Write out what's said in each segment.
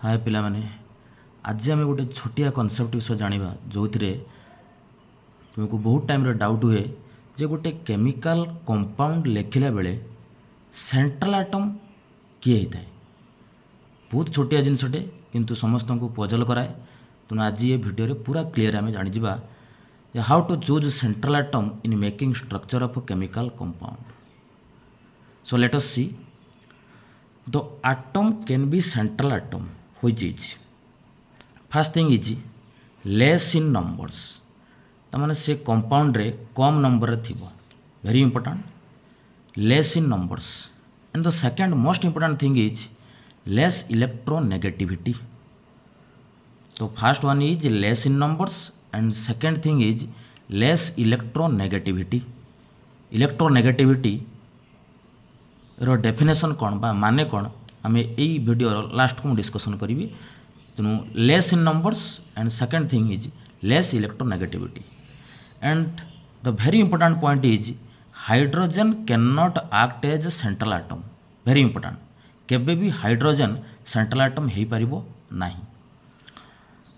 हाय पिला माने आज आम गोटे छोटिया कनसेप्ट विषय जाना जो तुमको बहुत टाइम डाउट हुए जे गोटे केमिकल कंपाउंड लिखला बेले सेंट्रल आटम किए होता है। बहुत छोटिया जिनसटे किंतु समस्त को पजल कराए। तेणु आज ये वीडियो पूरा क्लीयर आम जाना how to choose central atom in making structure of chemical compound. So let us see the atom can be central atom which is first thing is less in numbers तमाने से compound रे कम number थी very important less in numbers and the second most important thing is less electronegativity. तो first one is less in numbers and second thing is less electronegativity. Electronegativity रो definition कौन बा माने कौन आम यही वीडियो लास्ट को मुझे डिस्कसन करी। तेणु less in numbers and second thing is less electronegativity and the very important point is hydrogen can not act as central atom. Very important केबे भी हाइड्रोजन सेंट्रल आटम हो पार ना।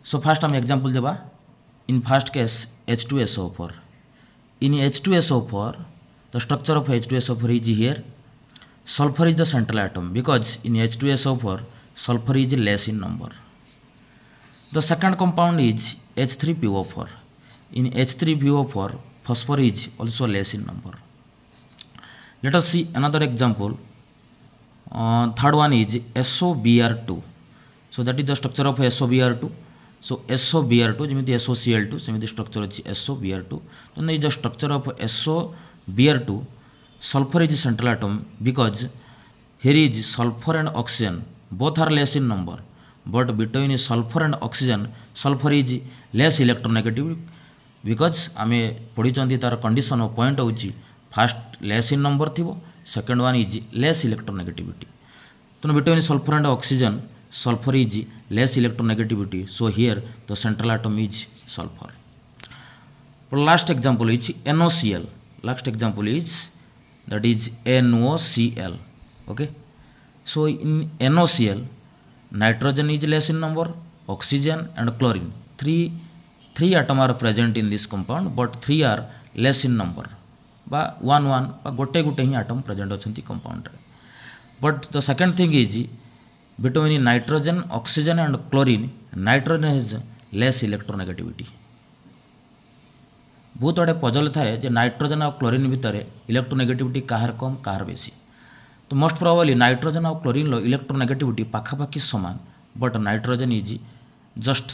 सो फास्ट आम example देबा। In first case H2SO4 in H2SO4 the structure of H2SO4 is here. Sulfur is the central atom because in H2SO4 sulfur is less in number. The second compound is H3PO4. In H3PO4 phosphor is also less in number. Let us see another example. Third one is SOBr2. So that is the structure of SOBr2. So SOBr2 जमीती SOCl2 सेमती structure अच्छी SOBr2. Then is the structure of SOBr2. Sulfur is central atom because here is sulfur and oxygen both are less in number, but between sulfur and oxygen sulfur is less electronegative because आमे पढ़ी तार condition of point होची first less in number थी second one is less electronegativity. तो between sulphur and oxygen sulphur is less electronegativity so here the central atom is sulphur. Last example is NOCl। Last example is that is NOCl. Okay, so in NOCl nitrogen is less in number, oxygen and chlorine three atom are present in this compound but three are less in number ba one ba gote hi atom present achanti compound re। but the second thing is between nitrogen oxygen and chlorine nitrogen has less electronegativity। बहुत आड़े puzzle थाए जे nitrogen और chlorine भितर electronegativity कहार कम कहार बेसी। तो मोस्ट प्रोबेबली नाइट्रोजन और क्लोरीन लो इलेक्ट्रोनेगेटिविटी पाखापाखि समान but nitrogen is just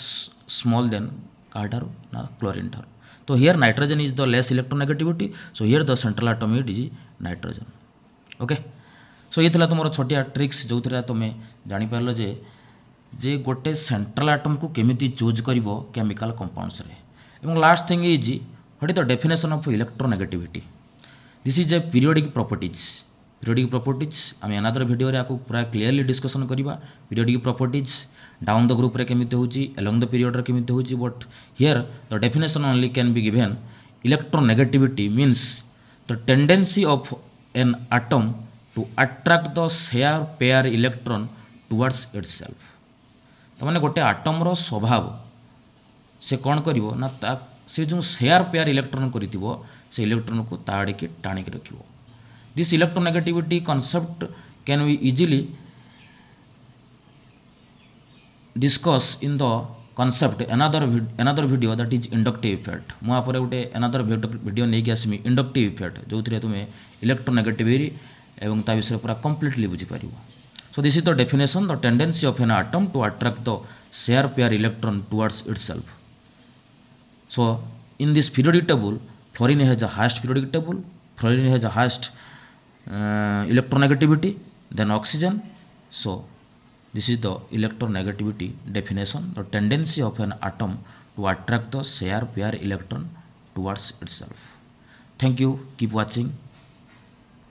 small then कहार ना क्लोरीन ठार। तो here nitrogen is the less electronegativity so here the central atom is nitrogen. Okay, so ये तुम छोटिया ट्रिक्स जो तुम जापार जे गोटे सेंट्रल आटम को केमिति चूज कर केमिकल कंपाउंड्स रे। Last thing is what is the definition of electronegativity? This is a periodic properties. Periodic properties आम another video रे आपको पूरा clearly discussion करिबा। periodic properties down the group रे केमिति होची along the period रे केमिति होची but here the definition only can be given electronegativity means the tendency of an atom to attract the share pair electron towards itself। तो माने गोटे atom रो स्वभाव से कौन करिवो ना से जो शेयर पेयर इलेक्ट्रॉन करिथिबो से इलेक्ट्रॉन को ताड़ के टाणी के रखिबो। This electronegativity concept can be easily discuss in the concept another video that is inductive effect. मु आपरे गोटे अनदर वीडियो नै के आसमी इंडक्टिव इफेक्ट जो थरे तुमे इलेक्ट्रोनेगेटिविटी एवं ता विषय पूरा कंप्लीटली बुझी पारिबो। So this is the definition the tendency of an atom to attract the share pair electron towards itself. So in this periodic table fluorine has the highest periodic table, fluorine has the highest electronegativity than oxygen. So this is the electronegativity definition, the tendency of an atom to attract the share pair electron towards itself. Thank you, keep watching.